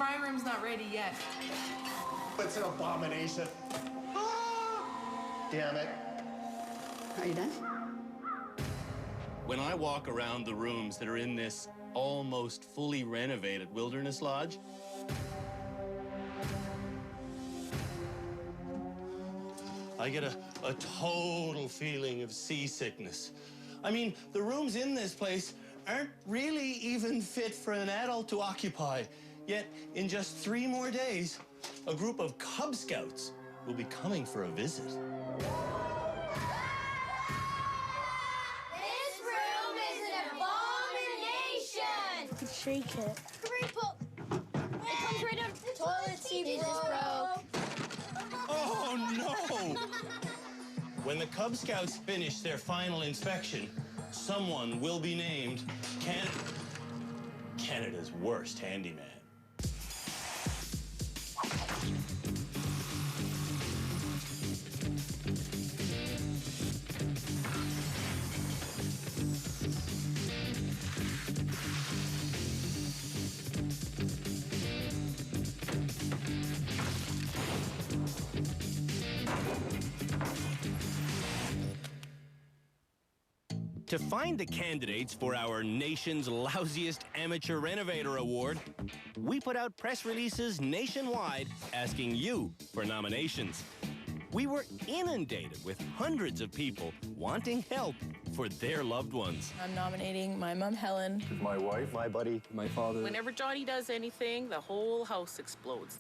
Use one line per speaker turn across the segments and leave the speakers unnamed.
My room's not ready yet.
It's an abomination. Ah! Damn it.
Are you done?
When I walk around the rooms that are in this almost fully renovated wilderness lodge, I get a total feeling of seasickness. I mean, the rooms in this place aren't really even fit for an adult to occupy. Yet, in just 3 more days, a group of Cub Scouts will be coming for a visit.
This room is an abomination!
Shake it.
It comes right out of the toilet seat, bro.
Oh, no! When the Cub Scouts finish their final inspection, someone will be named Canada's worst handyman. To find the candidates for our nation's lousiest amateur renovator award, we put out press releases nationwide asking you for nominations. We were inundated with hundreds of people wanting help for their loved ones.
I'm nominating my mom, Helen.
My wife, my buddy, my father.
Whenever Johnny does anything, the whole house explodes.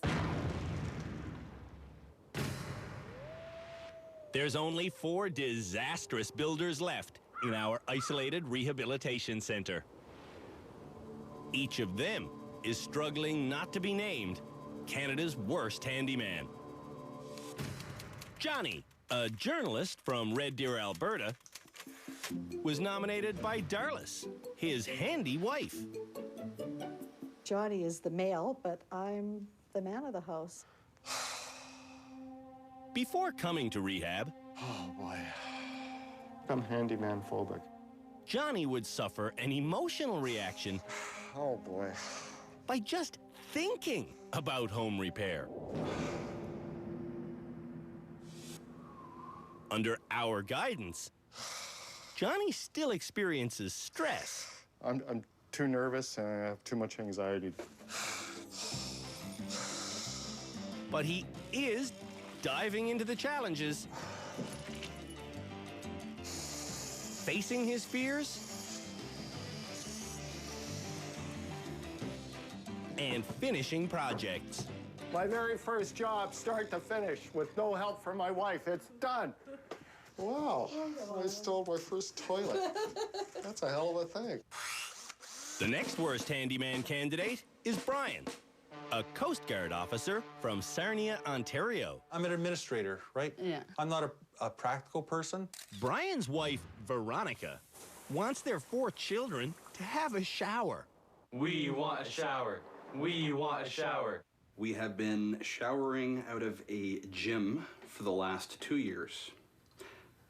There's only 4 disastrous builders left in our isolated rehabilitation center. Each of them is struggling not to be named Canada's worst handyman. Johnny, a journalist from Red Deer, Alberta, was nominated by Darlis, his handy wife.
Johnny is the male, but I'm the man of the house.
Before coming to rehab,
Oh, boy. I'm handyman phobic.
Johnny would suffer an emotional reaction
Oh, boy.
by just thinking about home repair. Under our guidance, Johnny still experiences stress.
I'm too nervous and I have too much anxiety.
But he is diving into the challenges, facing his fears, and finishing projects.
My very first job, start to finish, with no help from my wife. It's done. Wow, I stole my first toilet. That's a hell of a thing.
The next worst handyman candidate is Brian, a Coast Guard officer from Sarnia, Ontario.
I'm an administrator, right?
Yeah.
I'm not a practical person.
Brian's wife, Veronica, wants their 4 children to have a shower.
We want a shower. We want a shower.
We have been showering out of a gym for the last 2 years.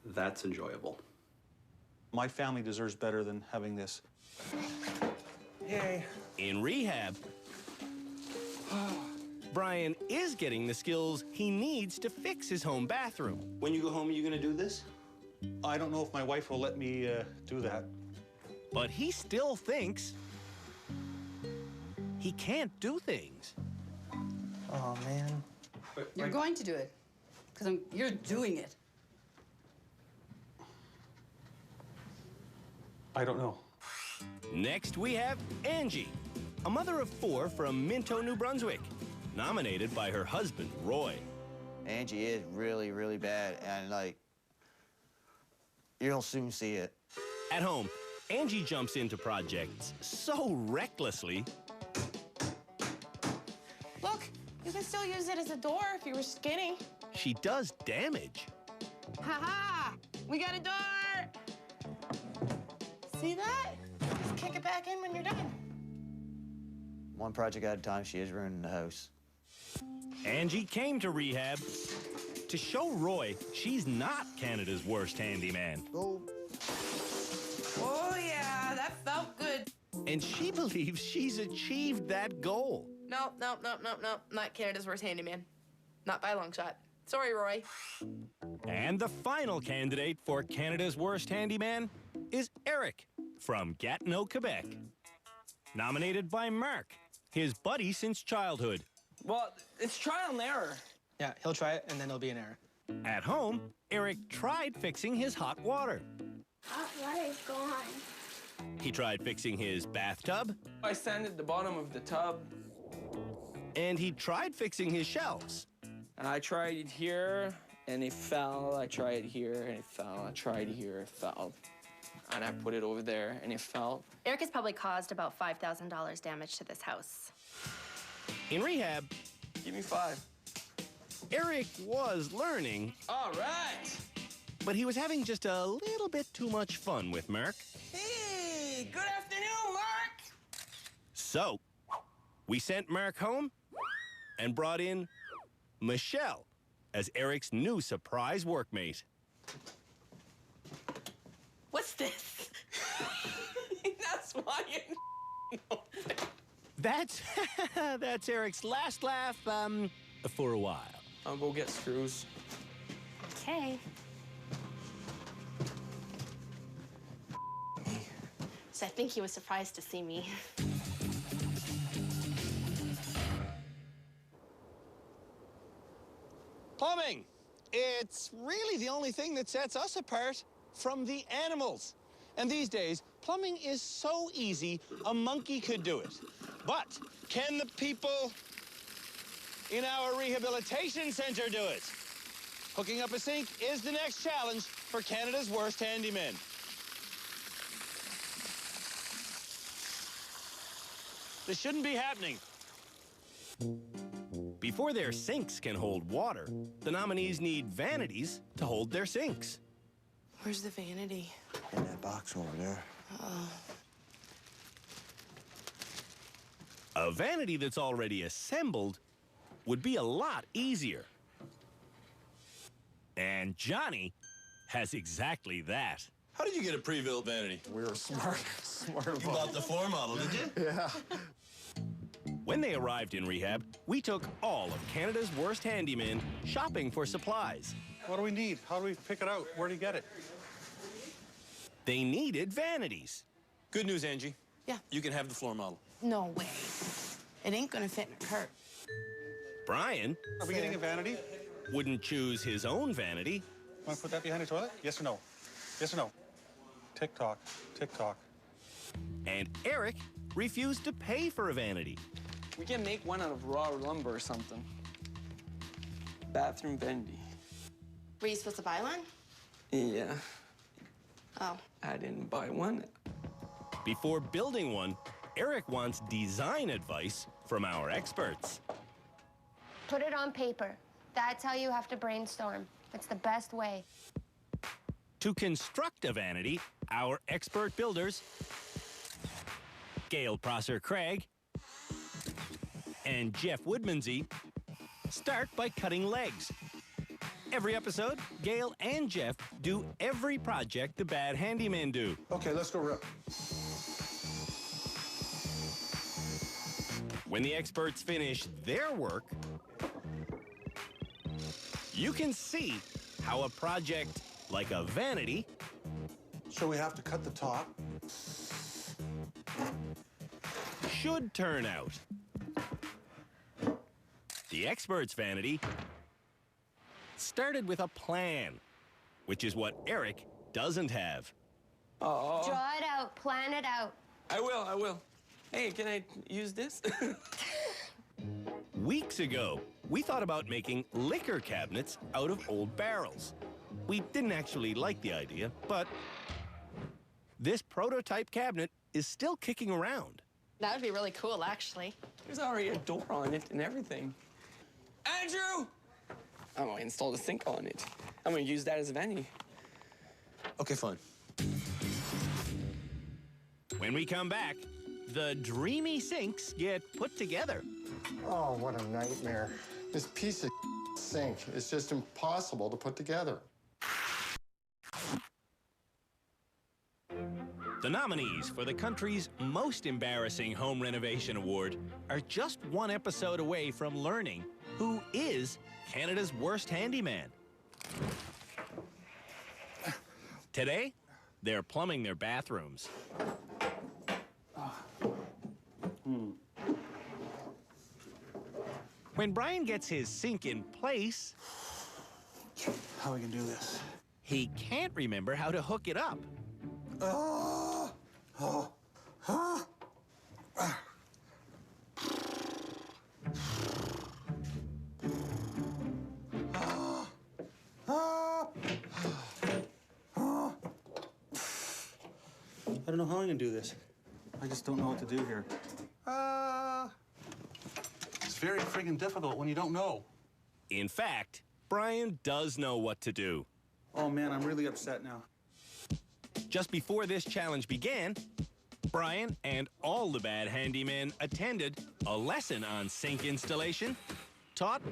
That's enjoyable.
My family deserves better than having this.
Yay.
In rehab, Brian is getting the skills he needs to fix his home bathroom.
When you go home, are you gonna do this?
I don't know if my wife will let me do that.
But he still thinks he can't do things.
Oh, man.
You're going to do it, because you're doing it.
I don't know.
Next, we have Angie, a mother of 4 from Minto, New Brunswick, nominated by her husband, Roy.
Angie is really, really bad, and, like, you'll soon see it.
At home, Angie jumps into projects so recklessly.
Look, you can still use it as a door if you were skinny.
She does damage.
Ha-ha! We got a door! See that? Just kick it back in when you're done.
One project at a time, she is ruining the house.
Angie came to rehab to show Roy she's not Canada's worst handyman.
Oh.
Oh, yeah, that felt good.
And she believes she's achieved that goal.
Nope. Not Canada's worst handyman. Not by a long shot. Sorry, Roy.
And the final candidate for Canada's worst handyman is Eric from Gatineau, Quebec. Nominated by Mark, his buddy since childhood.
Well, it's trial and error.
Yeah, he'll try it, and then it'll be an error.
At home, Eric tried fixing his hot water.
Hot water's gone.
He tried fixing his bathtub.
I sanded the bottom of the tub.
And he tried fixing his shelves.
And I tried it here, and it fell. I tried here, and it fell. I tried here, it fell. And I put it over there, and it fell.
Eric has probably caused about $5,000 damage to this house.
In rehab,
Give me 5.
Eric was learning,
All right.
but he was having just a little bit too much fun with Mark.
Hey, good afternoon, Mark.
So, we sent Mark home and brought in Michelle as Eric's new surprise workmate.
What's this?
That's why you
That's Eric's last laugh, for a while.
I'll go get screws.
Okay.
So I think he was surprised to see me.
Plumbing. It's really the only thing that sets us apart from the animals. And these days, plumbing is so easy, a monkey could do it. But can the people in our rehabilitation center do it? Hooking up a sink is the next challenge for Canada's worst handymen. This shouldn't be happening.
Before their sinks can hold water, the nominees need vanities to hold their sinks.
Where's the vanity?
In that box over there.
A vanity that's already assembled would be a lot easier. And Johnny has exactly that.
How did you get a pre-built vanity?
We were smart
You bought the floor model, did you?
Yeah.
When they arrived in rehab, we took all of Canada's worst handymen shopping for supplies.
What do we need? How do we pick it out? Where do you get it?
They needed vanities.
Good news, Angie.
Yeah.
You can have the floor model.
No way. It ain't gonna fit in a cart.
Brian
Are we getting a vanity?
wouldn't choose his own vanity.
Want to put that behind the toilet? Yes or no? Yes or no? Tick-tock, tick-tock.
And Eric refused to pay for a vanity.
We can make one out of raw lumber or something. Bathroom vanity.
Were you supposed to buy one?
Yeah,
Oh.
I didn't buy one.
Before building one, Eric wants design advice from our experts.
Put it on paper. That's how you have to brainstorm. It's the best way.
To construct a vanity, our expert builders, Gail Prosser-Craig and Jeff Woodmansey, start by cutting legs. Every episode, Gail and Jeff do every project the bad handymen do.
Okay, let's go rip.
When the experts finish their work, you can see how a project like a vanity
So we have to cut the top.
should turn out. The expert's vanity started with a plan, which is what Eric doesn't have.
Oh.
Draw it out. Plan it out.
I will. Hey, can I use this?
Weeks ago, we thought about making liquor cabinets out of old barrels. We didn't actually like the idea, but this prototype cabinet is still kicking around.
That would be really cool, actually.
There's already a door on it and everything. Andrew! I'm gonna install the sink on it. I'm gonna use that as a vanity.
Okay, fine.
When we come back, the dreamy sinks get put together.
Oh, what a nightmare. This piece of sink is just impossible to put together.
The nominees for the country's most embarrassing home renovation award are just one episode away from learning who is Canada's worst handyman. Today, they're plumbing their bathrooms. When Brian gets his sink in place,
How we can do this?
he can't remember how to hook it up.
I don't know how I'm gonna do this. I just don't know what to do here. It's very friggin' difficult when you don't know.
In fact, Brian does know what to do.
Oh man, I'm really upset now.
Just before this challenge began, Brian and all the bad handymen attended a lesson on sink installation taught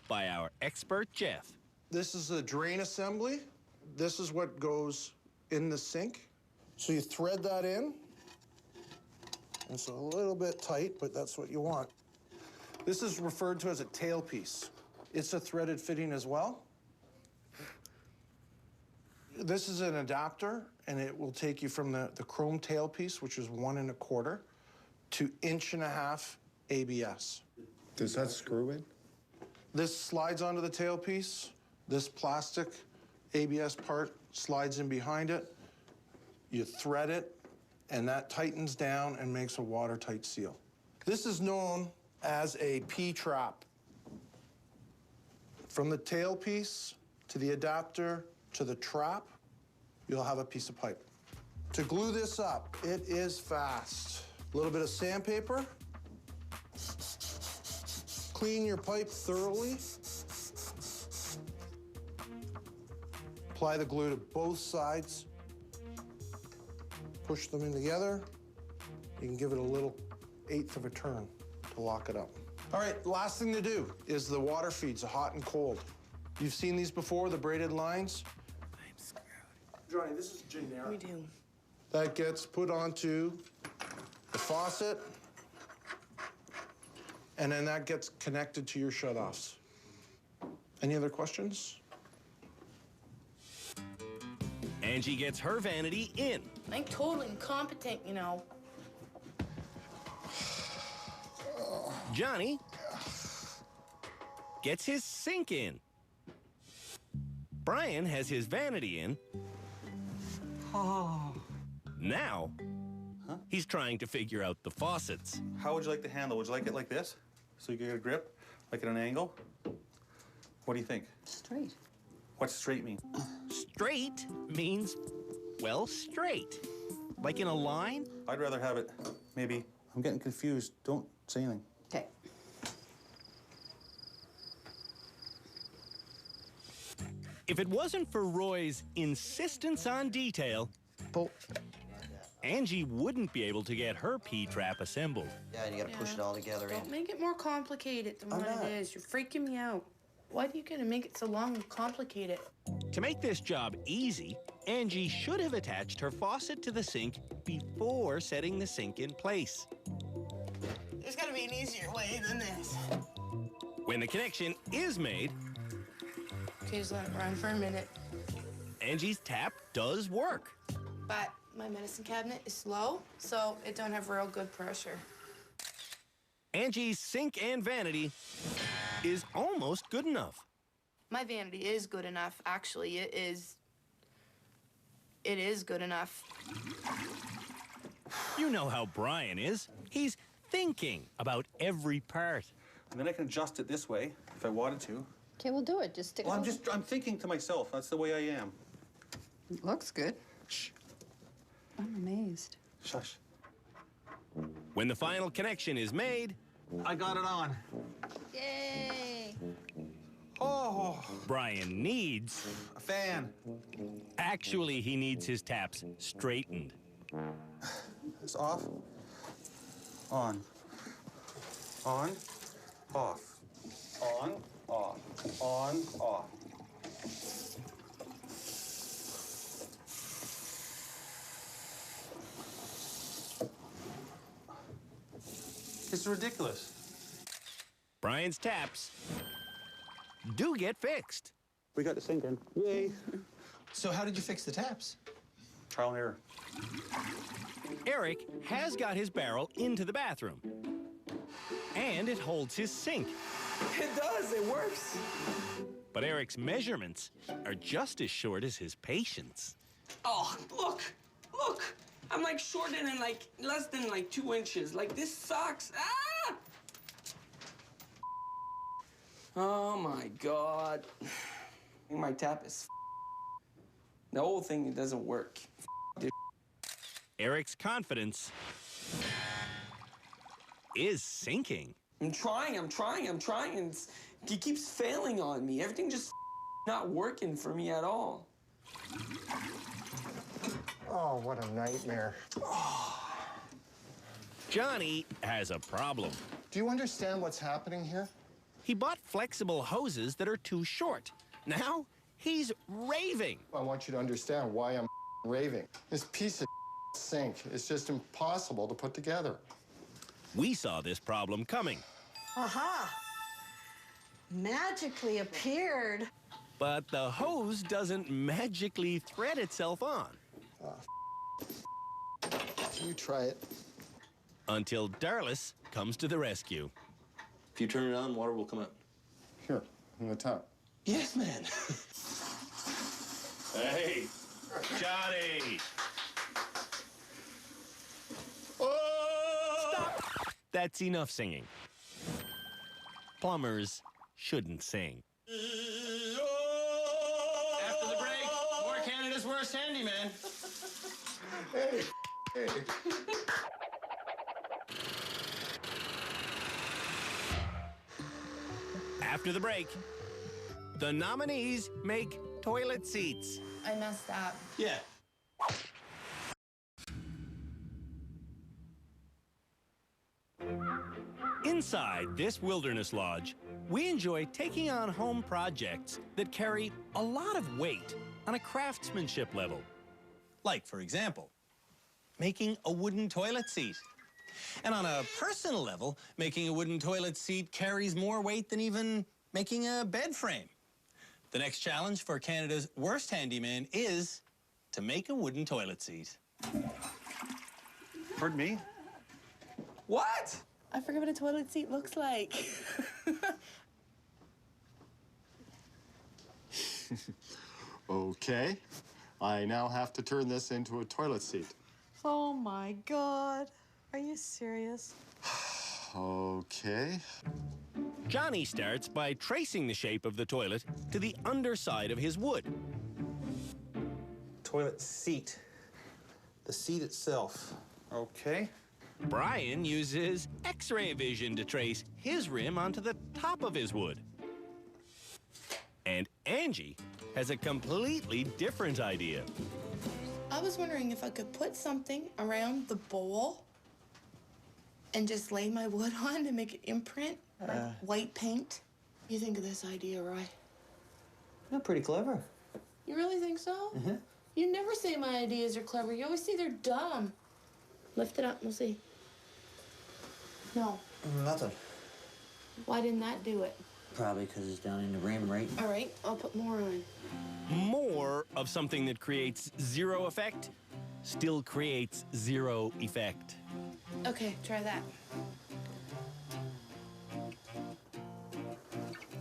by our expert Jeff.
This is a drain assembly. This is what goes in the sink. So you thread that in. It's a little bit tight, but that's what you want. This is referred to as a tailpiece. It's a threaded fitting as well. This is an adapter, and it will take you from the chrome tailpiece, which is 1 1/4, to 1.5 ABS. Does that screw in? This slides onto the tailpiece. This plastic ABS part slides in behind it. You thread it, and that tightens down and makes a watertight seal. This is known as a P-trap. From the tailpiece to the adapter to the trap, you'll have a piece of pipe. To glue this up, it is fast. A little bit of sandpaper. Clean your pipe thoroughly. Apply the glue to both sides. Push them in together. You can give it a little 1/8 of a turn to lock it up. All right, last thing to do is the water feeds, hot and cold. You've seen these before, the braided lines?
I'm screwed.
Johnny, this is generic.
We do.
That gets put onto the faucet, and then that gets connected to your shutoffs. Any other questions?
Angie gets her vanity in.
I'm totally incompetent, you know.
Johnny gets his sink in. Brian has his vanity in. Now, he's trying to figure out the faucets.
How would you like the handle? Would you like it like this? So you get a grip, like at an angle? What do you think?
Straight.
What's straight mean?
Straight means, well, straight. Like in a line?
I'd rather have it, maybe. I'm getting confused. Don't say anything.
Okay.
If it wasn't for Roy's insistence on detail, Angie wouldn't be able to get her P-trap assembled.
Yeah, you gotta push it all together in.
Don't make it more complicated than what it is. You're freaking me out. Why do you gotta make it so long and complicated?
To make this job easy, Angie should have attached her faucet to the sink before setting the sink in place.
There's gotta be an easier way than this.
When the connection is made,
Okay, just let it run for a minute.
Angie's tap does work.
But my medicine cabinet is slow, so it don't have real good pressure.
Angie's sink and vanity is almost good enough.
My vanity is good enough. Actually, it is. It is good enough.
You know how Brian is. He's thinking about every part.
And then I can adjust it this way if I wanted to.
Okay, we'll do it. Just stick
Well,
it over.
I'm thinking to myself. That's the way I am.
It looks good.
Shh.
I'm amazed.
Shush.
When the final connection is made,
I got it on.
Yay!
Oh,
Brian needs...
a fan.
Actually, he needs his taps straightened.
It's off. On. On. Off. On. Off. On. Off. It's ridiculous.
Brian's taps do get fixed.
We got the sink in. Yay.
So how did you fix the taps?
Trial and error.
Eric has got his barrel into the bathroom. And it holds his sink.
It does, it works.
But Eric's measurements are just as short as his patience.
Oh, look, look. I'm like shorter than like less than like 2 inches. Like this sucks. Ah! Oh my God. My tap is the whole thing, it doesn't work.
Eric's confidence is sinking.
I'm trying. He keeps failing on me. Everything just not working for me at all.
Oh, what a nightmare.
Johnny has a problem.
Do you understand what's happening here?
He bought flexible hoses that are too short. Now he's raving.
I want you to understand why I'm raving. This piece of sink is just impossible to put together.
We saw this problem coming.
Aha! Magically appeared.
But the hose doesn't magically thread itself on.
You try it.
Until Darlis comes to the rescue.
If you turn it on, water will come out.
Here, in the tub.
Yes, man.
Hey, Johnny! Stop! That's enough singing. Plumbers shouldn't sing.
After the break, more Canada's worst handyman.
Hey, hey.
After the break, the nominees make toilet seats.
I messed up.
Yeah.
Inside this wilderness lodge, we enjoy taking on home projects that carry a lot of weight on a craftsmanship level.
Like, for example, making a wooden toilet seat. And on a personal level, making a wooden toilet seat carries more weight than even making a bed frame. The next challenge for Canada's worst handyman is to make a wooden toilet seat.
Pardon me?
What?
I forget what a toilet seat looks like.
Okay. I now have to turn this into a toilet seat.
Oh my God. Are you serious?
Okay.
Johnny starts by tracing the shape of the toilet to the underside of his wood.
Toilet seat. The seat itself.
Okay.
Brian uses X-ray vision to trace his rim onto the top of his wood. And Angie has a completely different idea.
I was wondering if I could put something around the bowl and just lay my wood on to make it imprint, like white paint. What do you think of this idea, Roy?
You're pretty clever.
You really think so? You never say my ideas are clever. You always say they're dumb. Lift it up, we'll see. No.
Nothing.
Why didn't that do it?
Probably because it's down in the rim, right?
All right, I'll put more on.
More of something that creates zero effect still creates zero effect.
Okay, try that.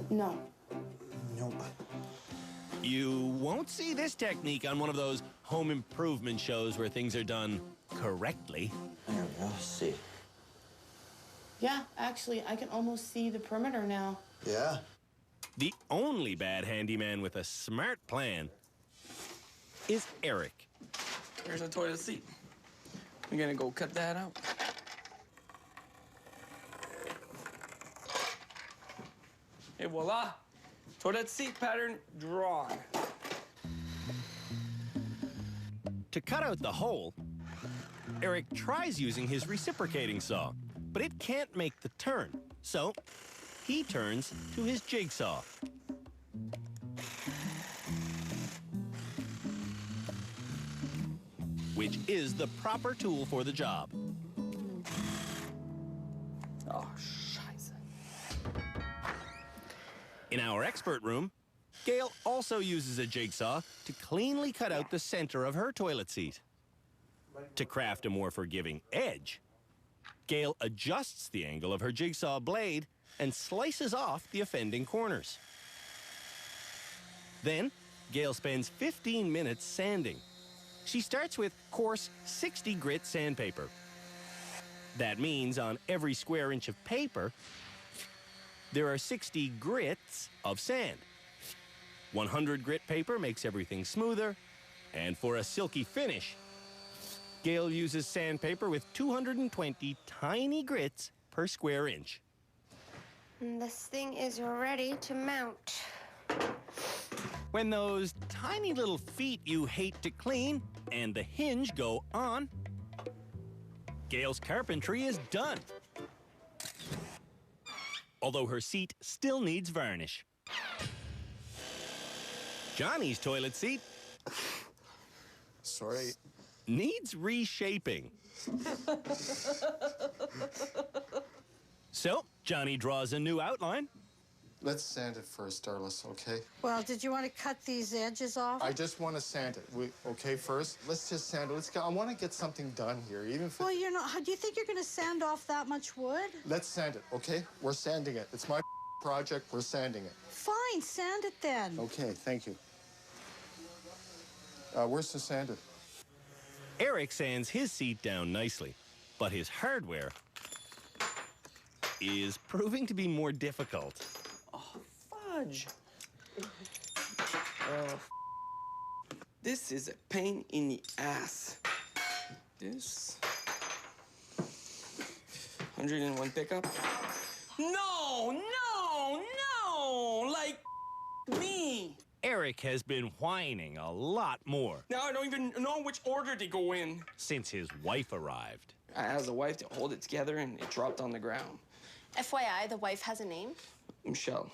No.
Nope.
You won't see this technique on one of those home improvement shows where things are done correctly.
There we go. See.
Yeah, actually, I can almost see the perimeter now.
Yeah.
The only bad handyman with a smart plan is Eric.
Here's a toilet seat. We're gonna go cut that out. Et voila! Toilet seat pattern drawn.
To cut out the hole, Eric tries using his reciprocating saw, but it can't make the turn. So he turns to his jigsaw. Which is the proper tool for the job.
Oh, scheiße.
In our expert room, Gail also uses a jigsaw to cleanly cut out the center of her toilet seat. To craft a more forgiving edge, Gail adjusts the angle of her jigsaw blade and slices off the offending corners. Then, Gail spends 15 minutes sanding. She starts with coarse 60 grit sandpaper. That means on every square inch of paper, there are 60 grits of sand. 100 grit paper makes everything smoother, and for a silky finish, Gail uses sandpaper with 220 tiny grits per square inch.
This thing is ready to mount.
When those tiny little feet you hate to clean and the hinge go on, Gail's carpentry is done. Although her seat still needs varnish. Johnny's toilet seat
Sorry.
needs reshaping. So, Johnny draws a new outline.
Let's sand it first, Darlis, okay?
Well, did you want to cut these edges off?
I just want to sand it. Okay, first, let's just sand it. I want to get something done here, even if
Well, you're not. Do you think you're going to sand off that much wood?
Let's sand it, okay? We're sanding it. It's my project. We're sanding it.
Fine, sand it then.
Okay, thank you. Where's the sander?
Eric sands his seat down nicely, but his hardware is proving to be more difficult.
Fudge. This is a pain in the ass. This. 101 pickup. No, no, no! Like me.
Eric has been whining a lot more
Now I don't even know which order to go in.
since his wife arrived.
I asked the wife to hold it together and it dropped on the ground.
FYI, the wife has a name.
Michelle.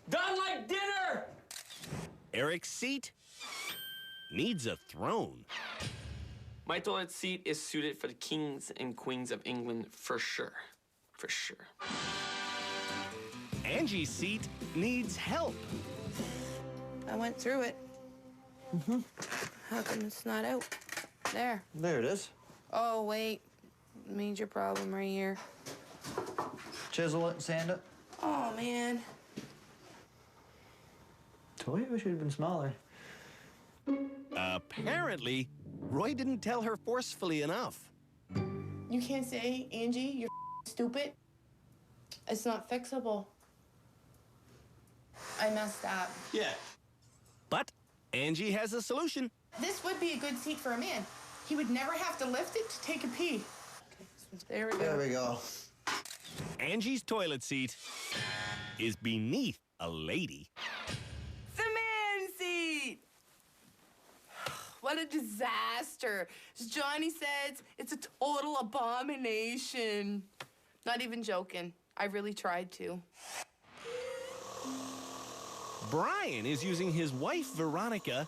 Done like dinner!
Eric's seat needs a throne.
My toilet seat is suited for the kings and queens of England for sure. For sure.
Angie's seat needs help.
I went through it. How come it's not out? There.
There it is.
Oh, wait. Major problem right here.
Chisel it and sand it.
Oh, man.
Toy, it should have been smaller.
Apparently, Roy didn't tell her forcefully enough.
You can't say, Angie, you're stupid. It's not fixable. I messed up.
Yeah. But Angie has a solution.
This would be a good seat for a man. He would never have to lift it to take a pee. Okay, so there we go.
There we go.
Angie's toilet seat is beneath a lady.
The man seat! What a disaster. As Johnny says, it's a total abomination. Not even joking. I really tried to.
Brian is using his wife, Veronica,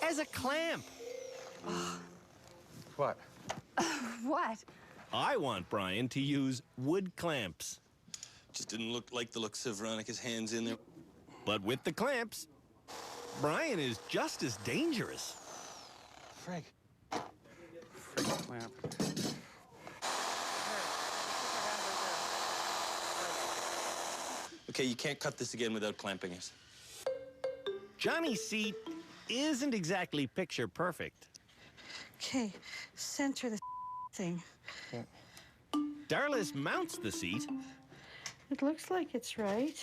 as a clamp.
What?
What?
I want Brian to use wood clamps.
Just didn't look like the looks of Veronica's hands in there.
But with the clamps, Brian is just as dangerous.
Frank. Frank clamp.
Okay, you can't cut this again without clamping it.
Johnny's seat isn't exactly picture perfect.
Okay, center the thing.
Darlis mounts the seat,
It looks like it's right.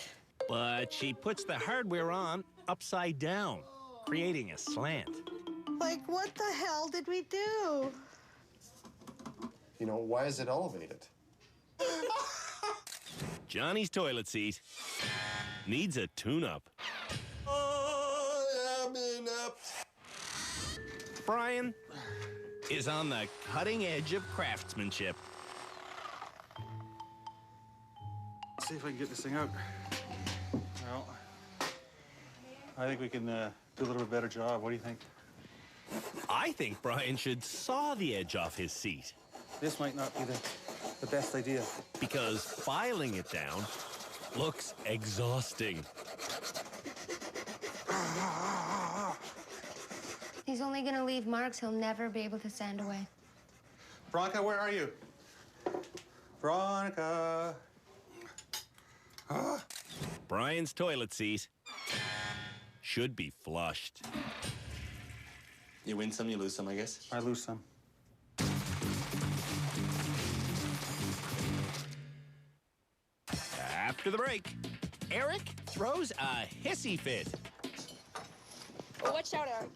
but she puts the hardware on upside down, creating a slant.
Like, what the hell did we do?
You know, why is it elevated?
Johnny's toilet seat needs a tune-up. Brian is on the cutting edge of craftsmanship.
Let's see if I can get this thing out. Well, I think we can do a little bit better job. What do you think?
I think Brian should saw the edge off his seat.
this might not be the best idea.
Because filing it down looks exhausting.
He's only gonna leave marks he'll never be able to sand away.
Veronica, where are you? Veronica.
Brian's toilet seat should be flushed.
You win some, you lose some, I guess.
I lose some.
After the break, Eric throws a hissy fit.
Oh, watch out, Eric.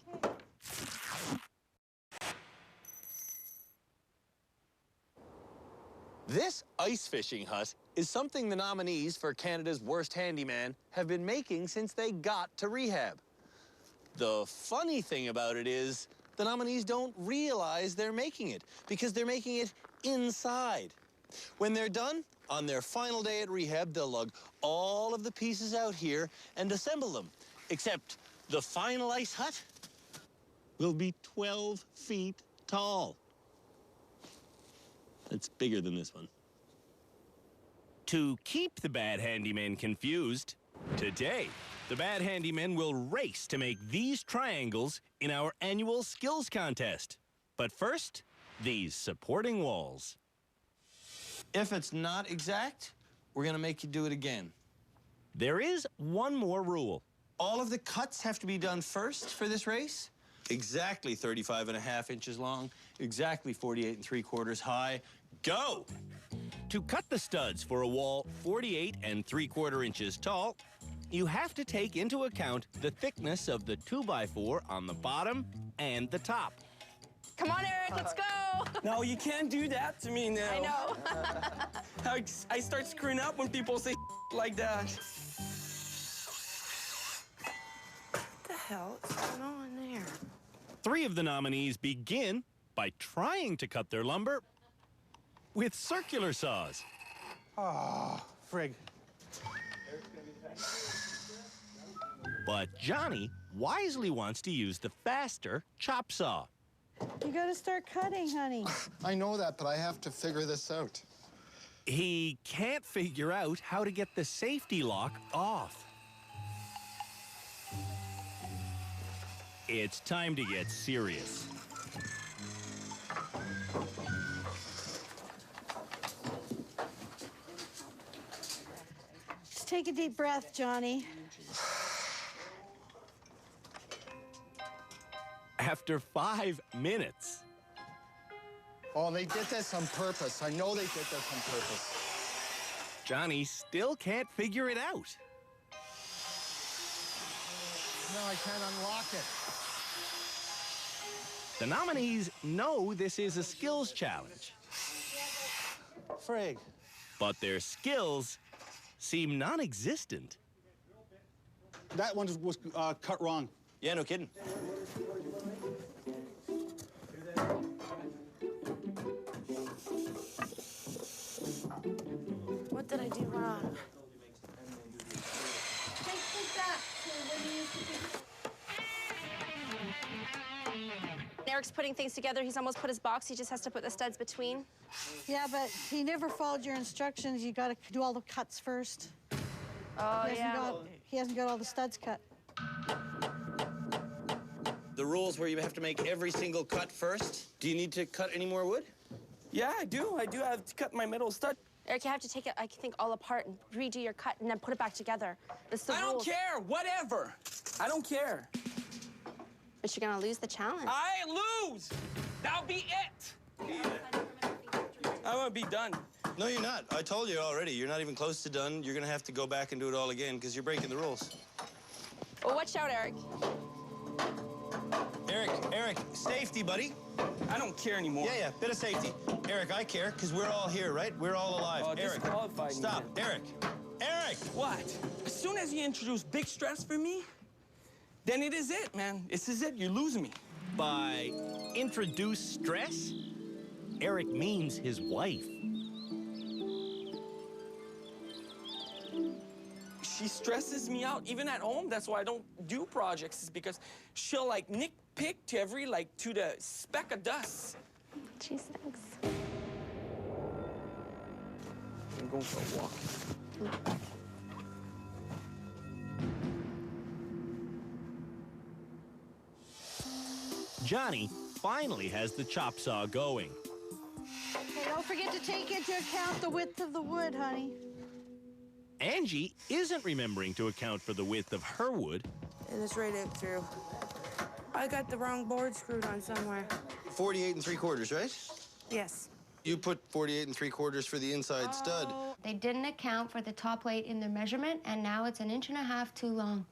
This ice fishing hut is something the nominees for Canada's Worst Handyman have been making since they got to rehab. The funny thing about it is the nominees don't realize they're making it because they're making it inside. When they're done, on their final day at rehab, they'll lug all of the pieces out here and assemble them, except the final ice hut will be 12 feet tall. It's bigger than this one.
To keep the bad handyman confused, today, the bad handyman will race to make these triangles in our annual skills contest. But first, these supporting walls.
If it's not exact, we're gonna make you do it again.
There is one more rule.
All of the cuts have to be done first for this race. Exactly 35.5 inches long, exactly 48 3/4 high. Go!
To cut the studs for a wall 48 3/4 inches tall, you have to take into account the thickness of the 2x4 on the bottom and the top.
Come on, Eric, let's go.
No, you can't do that to me now.
I know.
I start screwing up when people say like that.
What the hell is going on there?
3 of the nominees begin by trying to cut their lumber with circular saws.
Ah, frig.
But Johnny wisely wants to use the faster chop saw.
You gotta start cutting, honey.
I know that, but I have to figure this out.
He can't figure out how to get the safety lock off. It's time to get serious.
Just take a deep breath, Johnny.
After 5 minutes.
Oh, they did this on purpose. I know they did this on purpose.
Johnny still can't figure it out.
No, I can't unlock it.
The nominees know this is a skills challenge.
Frig.
But their skills seem non-existent.
That one was cut wrong.
Yeah, no kidding.
What did I do wrong?
Take that to when you use the
Eric's putting things together. He's almost put his box. He just has to put the studs between.
Yeah, but he never followed your instructions. You gotta do all the cuts first.
Oh,
He hasn't got all the studs cut.
The rules where you have to make every single cut first. Do you need to cut any more wood?
Yeah, I do. I do have to cut my middle stud.
Eric, you have to take it, I think, all apart and redo your cut and then put it back together. This is the
I
rules.
don't care. Whatever. I don't care.
But you're gonna lose the challenge.
I lose. That'll be it. I'm gonna be done.
No, you're not. I told you already. You're not even close to done. You're gonna have to go back and do it all again because you're breaking the rules.
Oh, watch out, Eric.
Eric, safety, buddy.
I don't care anymore.
Yeah, bit of safety. Eric, I care because we're all here, right? We're all alive.
Oh,
Eric,
disqualified me
stop.
then.
Eric!
What? As soon as you introduce big stress for me, then it is it, man. This is it. You're losing me.
By introduce stress, Eric means his wife.
She stresses me out, even at home. That's why I don't do projects, is because she'll, like, nitpick to the speck of dust.
Geez, thanks.
I'm going for a walk.
Johnny finally has the chop saw going.
Okay, don't forget to take into account the width of the wood, honey.
Angie isn't remembering to account for the width of her wood.
And it's right out through. I got the wrong board screwed on somewhere.
48 3/4, right?
Yes.
You put 48 3/4 for the inside stud.
They didn't account for the top plate in their measurement, and now it's 1.5 inches too long.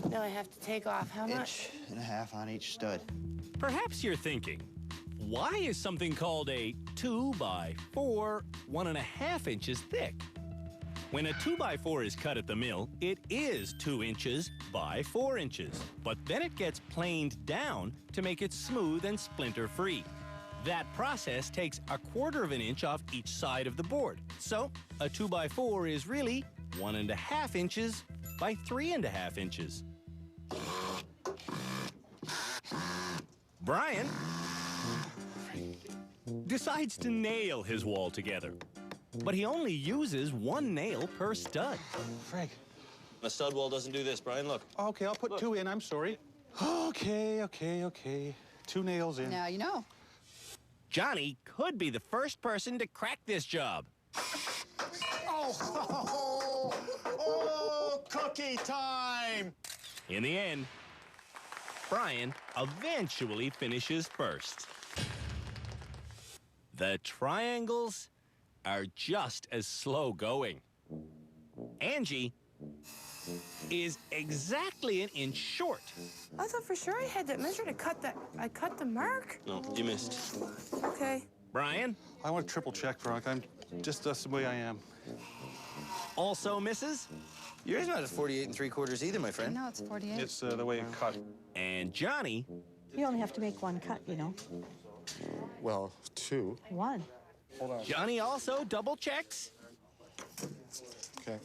Now I have to take off how much?
1.5 on each stud.
Perhaps you're thinking, why is something called a 2 by 4 1.5 inches thick? When a 2 by 4 is cut at the mill, it is 2 inches by 4 inches. But then it gets planed down to make it smooth and splinter-free. That process takes 1/4 inch off each side of the board. So a 2 by 4 is really 1.5 inches by 3.5 inches. Brian decides to nail his wall together, but he only uses 1 nail per stud.
Frank.
A stud wall doesn't do this, Brian. Look.
Okay, I'll put 2 in. I'm sorry. Okay. 2 nails in.
Now you know.
Johnny could be the first person to crack this job.
Oh, cookie time!
In the end, Brian eventually finishes first. The triangles are just as slow going. Angie is exactly 1 inch short.
I thought for sure I had that measure to cut that. I cut the mark.
No, you missed.
Okay.
Brian?
I want to triple check, Frank. I'm just that's the way I am.
Also misses.
Yours not a 48 3/4 either, my friend.
No, it's 48.
It's the way it cut.
And Johnny.
You only have to make 1 cut, you know.
Well, 2.
1.
Hold on.
Johnny also double checks.
Okay.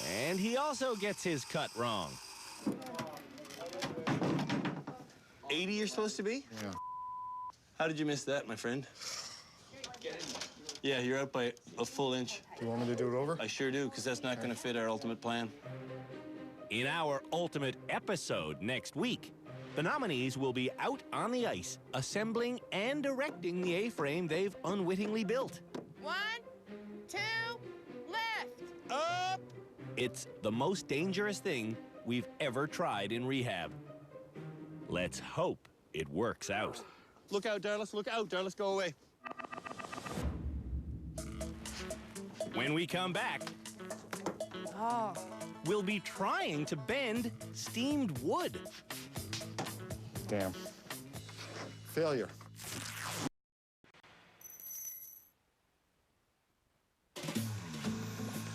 And he also gets his cut wrong.
80 you're supposed to be?
Yeah.
How did you miss that, my friend? Yeah, you're out by a full inch.
Do you want me to do it over?
I sure do, because that's not going to fit our ultimate plan.
In our ultimate episode next week, the nominees will be out on the ice, assembling and erecting the A-frame they've unwittingly built.
1, 2, left.
Up! It's the most dangerous thing we've ever tried in rehab. Let's hope it works out.
Look out, Darlis. Look out, Darlis. Go away.
When we come back, we'll be trying to bend steamed wood.
Damn. Failure.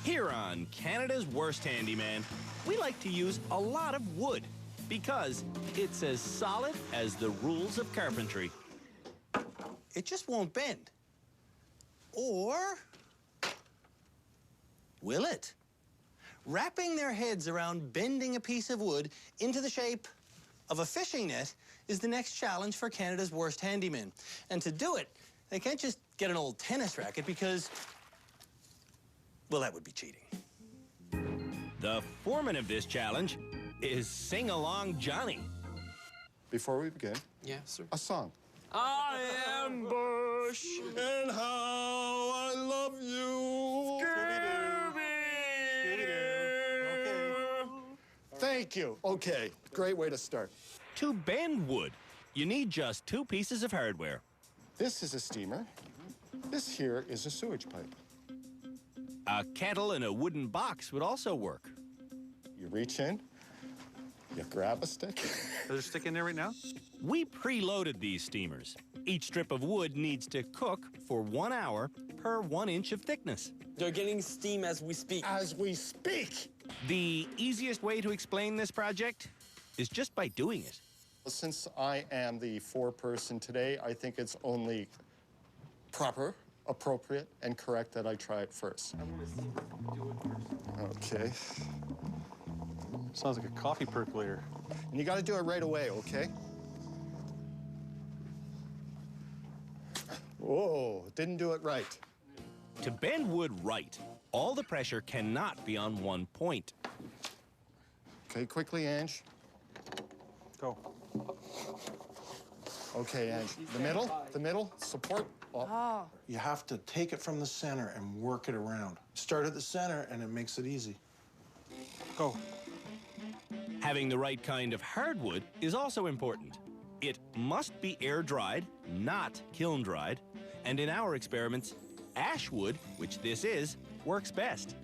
Here on Canada's Worst Handyman, we like to use a lot of wood because it's as solid as the rules of carpentry.
It just won't bend. Or will it? Wrapping their heads around bending a piece of wood into the shape of a fishing net is the next challenge for Canada's Worst Handyman. And to do it, they can't just get an old tennis racket because, well, that would be cheating.
The foreman of this challenge is Sing-Along Johnny.
Before we begin,
Yeah, sir.
a song.
I am Bush.
And how I love you. Thank you. Okay, great way to start.
To bend wood, you need just 2 pieces of hardware.
This is a steamer. This here is a sewage pipe.
A kettle and a wooden box would also work.
You reach in, you grab a stick.
Is there a stick in there right now?
We preloaded these steamers. Each strip of wood needs to cook for 1 hour per 1 inch of thickness.
They're getting steam as we speak.
As we speak.
The easiest way to explain this project is just by doing it.
Since I am the foreperson today, I think it's only proper, appropriate, and correct that I try it first. Okay.
Sounds like a coffee percolator.
And you got to do it right away, okay? Whoa, didn't do it right.
To bend wood right, all the pressure cannot be on one point.
Okay, quickly, Ange.
Go.
Okay, Ange. The middle, support.
Oh.
You have to take it from the center and work it around. Start at the center, and it makes it easy.
Go.
Having the right kind of hardwood is also important. It must be air-dried, not kiln-dried, and in our experiments, ash wood, which this is, works best.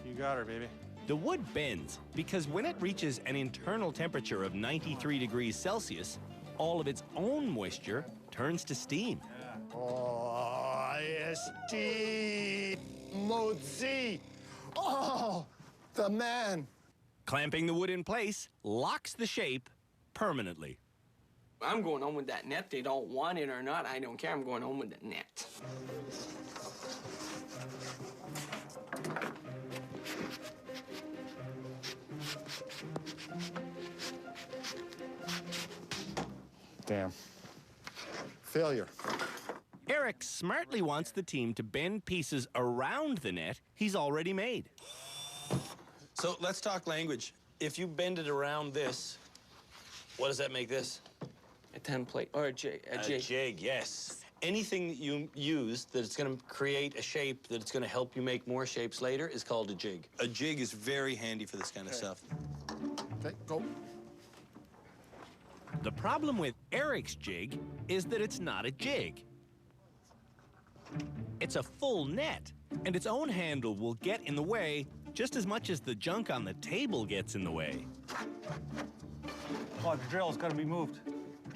You got her, baby.
The wood bends because when it reaches an internal temperature of 93 degrees Celsius, all of its own moisture turns to steam.
Oh, IST Mozi. Oh, the man.
Clamping the wood in place locks the shape permanently.
I'm going home with that net. They don't want it or not. I don't care. I'm going home with the net.
Damn. Failure.
Eric smartly wants the team to bend pieces around the net he's already made.
So let's talk language. If you bend it around this, what does that make this?
A template or a jig.
A jig, yes. Anything that you use that's going to create a shape that's going to help you make more shapes later is called a jig. A jig is very handy for this kind of stuff.
Okay, go.
The problem with Eric's jig is that it's not a jig. It's a full net, and its own handle will get in the way just as much as the junk on the table gets in the way.
Oh, the drill's got to be moved.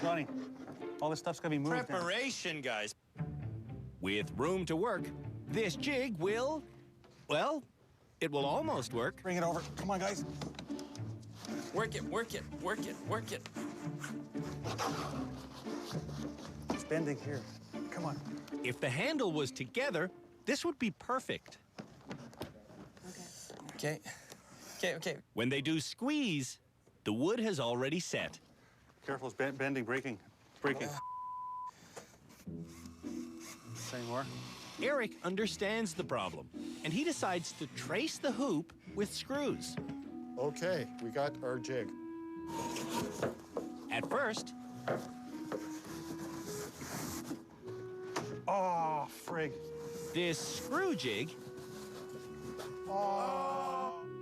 Johnny, all this stuff's got to be moved.
Preparation, guys. With room to work, this jig will, well, it will almost work.
Bring it over. Come on, guys.
Work it, work it, work it, work it.
It's bending here. Come on.
If the handle was together, this would be perfect.
Okay. Okay, okay.
When they do squeeze, the wood has already set.
Careful, it's bending, breaking. Breaking. Say more.
Eric understands the problem, and he decides to trace the hoop with screws.
Okay, we got our jig.
At first,
oh, frig.
this screw jig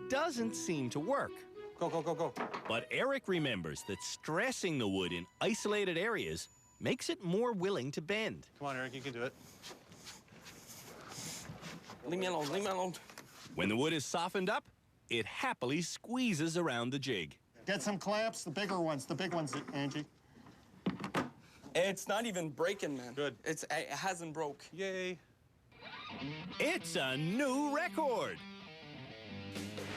doesn't seem to work.
Go, go, go, go.
But Eric remembers that stressing the wood in isolated areas makes it more willing to bend.
Come on, Eric, you can do it.
Leave me alone, leave me alone.
When the wood is softened up, it happily squeezes around the jig.
Get some clamps, the bigger ones, Angie.
It's not even breaking, man.
Good.
It hasn't broke.
Yay.
It's a new record.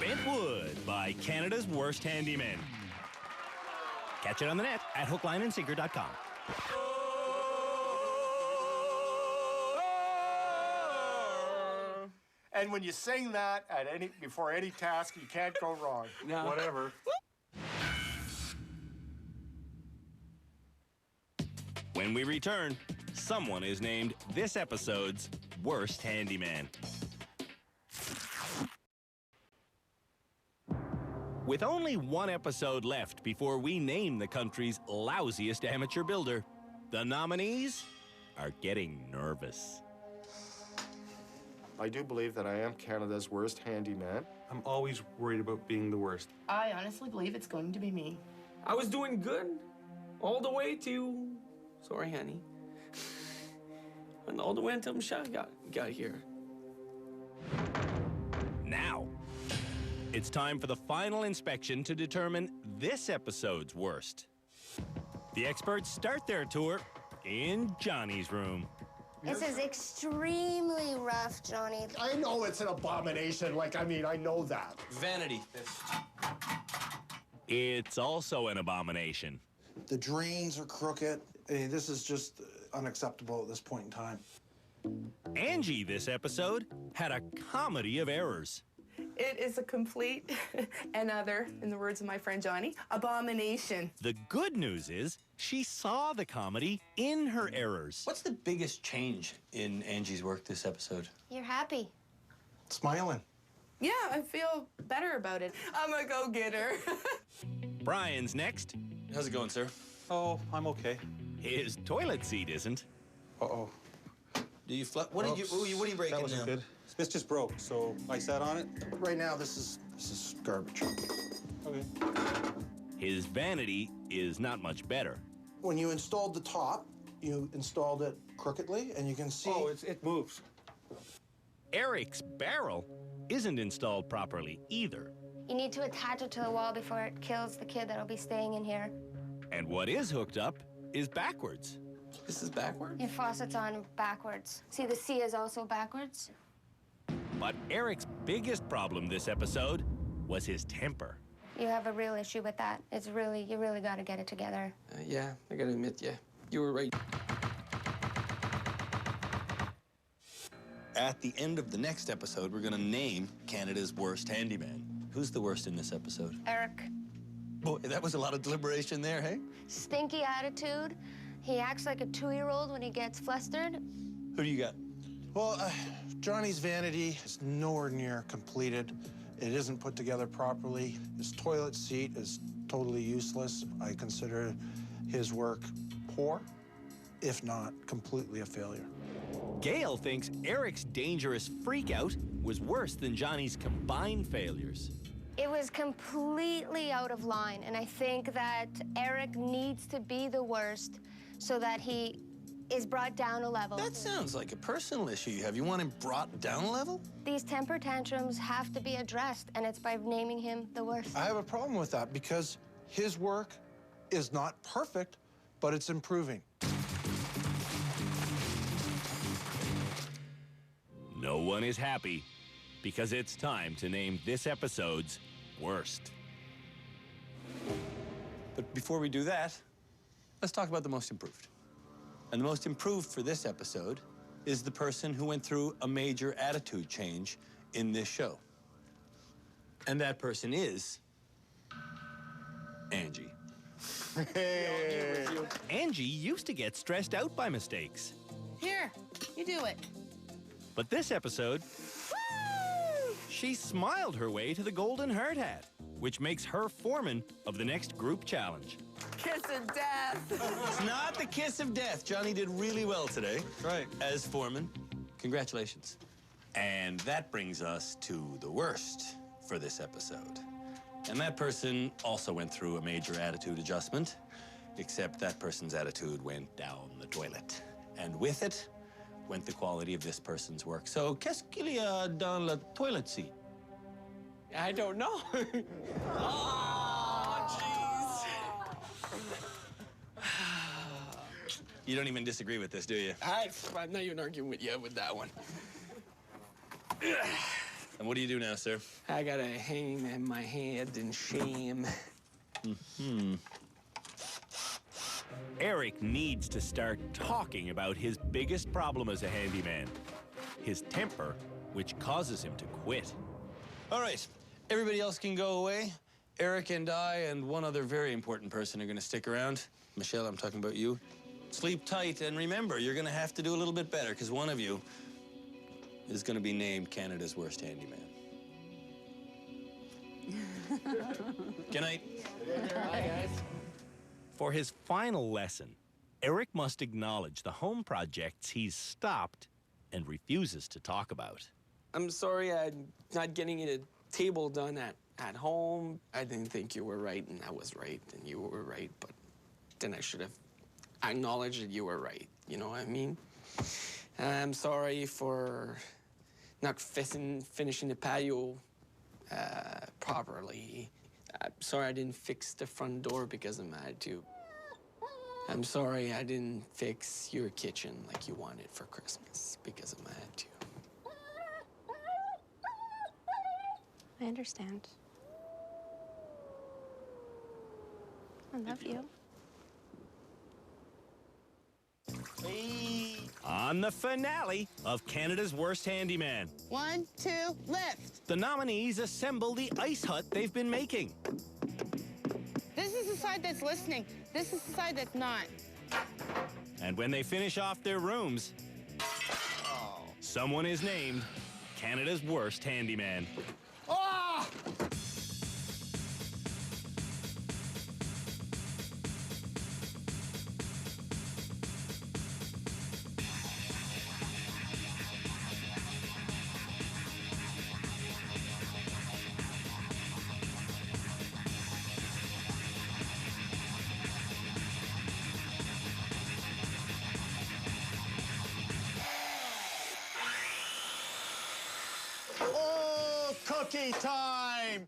Bent Wood by Canada's Worst Handyman. Catch it on the net at hooklineandsinker.com.
And when you sing that before any task, you can't go wrong.
No.
Whatever.
When we return, someone is named this episode's Worst Handyman. With only one episode left before we name the country's lousiest amateur builder, the nominees are getting nervous.
I do believe that I am Canada's worst handyman.
I'm always worried about being the worst.
I honestly believe it's going to be me.
I was doing good all the way to... Sorry, honey. And all the way until Michelle got here.
Now, it's time for the final inspection to determine this episode's worst. The experts start their tour in Johnny's room.
This is extremely rough, Johnny.
I know it's an abomination. I know that.
Vanity.
It's also an abomination.
The drains are crooked. This is just unacceptable at this point in time.
Angie, this episode, had a comedy of errors.
It is a complete and other, in the words of my friend Johnny, abomination.
The good news is she saw the comedy in her errors.
What's the biggest change in Angie's work this episode?
You're happy.
Smiling.
Yeah, I feel better about it. I'm a go-getter.
Brian's next.
How's it going, sir?
Oh, I'm okay.
His toilet seat isn't.
Uh-oh.
Do you what are you breaking
That wasn't
now?
good. This just broke, so I sat on it.
Right now, this is garbage.
Okay.
His vanity is not much better.
When you installed the top, you installed it crookedly, and you can see...
Oh, it moves.
Eric's barrel isn't installed properly either.
You need to attach it to the wall before it kills the kid that'll be staying in here.
And what is hooked up is backwards.
This is backwards?
Your faucet's on backwards. See, the C is also backwards.
But Eric's biggest problem this episode was his temper.
You have a real issue with that. You really got to get it together.
Yeah, I gotta admit, yeah, you were right.
At the end of the next episode, we're gonna name Canada's worst handyman. Who's the worst in this episode?
Eric.
Boy, that was a lot of deliberation there, hey?
Stinky attitude. He acts like a 2-year-old when he gets flustered.
Who do you got?
Well, Johnny's vanity is nowhere near completed. It isn't put together properly. His toilet seat is totally useless. I consider his work poor, if not completely a failure.
Gail thinks Eric's dangerous freakout was worse than Johnny's combined failures.
It was completely out of line, and I think that Eric needs to be the worst so that he is brought down a level.
That sounds like a personal issue you have. You want him brought down a level?
These temper tantrums have to be addressed, and it's by naming him the worst.
I have a problem with that because his work is not perfect, but it's improving.
No one is happy because it's time to name this episode's worst.
But before we do that, let's talk about the most improved. And the most improved for this episode is the person who went through a major attitude change in this show. And that person is Angie.
Hey.
Angie used to get stressed out by mistakes.
Here, you do it.
But this episode, she smiled her way to the Golden Hard Hat, which makes her foreman of the next group challenge.
Kiss of death.
It's not the kiss of death. Johnny did really well today.
Right.
As foreman. Congratulations. And that brings us to the worst for this episode. And that person also went through a major attitude adjustment, except that person's attitude went down the toilet. And with it went the quality of this person's work. So, qu'est-ce qu'il y a dans la toilet seat?
I don't know. Oh, jeez.
You don't even disagree with this, do you?
I'm not even arguing with you with that one.
And what do you do now, sir?
I gotta hang my head in shame.
Eric needs to start talking about his biggest problem as a handyman, his temper, which causes him to quit.
All right, everybody else can go away. Eric and I and one other very important person are gonna stick around. Michelle, I'm talking about you. Sleep tight, and remember, you're gonna have to do a little bit better, because one of you is gonna be named Canada's worst handyman. Good night.
Hi, guys.
For his final lesson, Eric must acknowledge the home projects he's stopped and refuses to talk about.
I'm sorry I'm not getting a table done at home. I didn't think you were right, and I was right, and you were right, but then I should have acknowledged that you were right. You know what I mean? I'm sorry for not finishing the patio properly. I'm sorry I didn't fix the front door because of my attitude. I'm sorry I didn't fix your kitchen like you wanted for Christmas because of my attitude.
I understand. I love you.
On on the finale of Canada's Worst Handyman.
1, 2, lift.
The nominees assemble the ice hut they've been making.
This is the side that's listening. This is the side that's not.
And when they finish off their rooms, someone is named Canada's Worst Handyman.
Ah!
Oh, cookie time!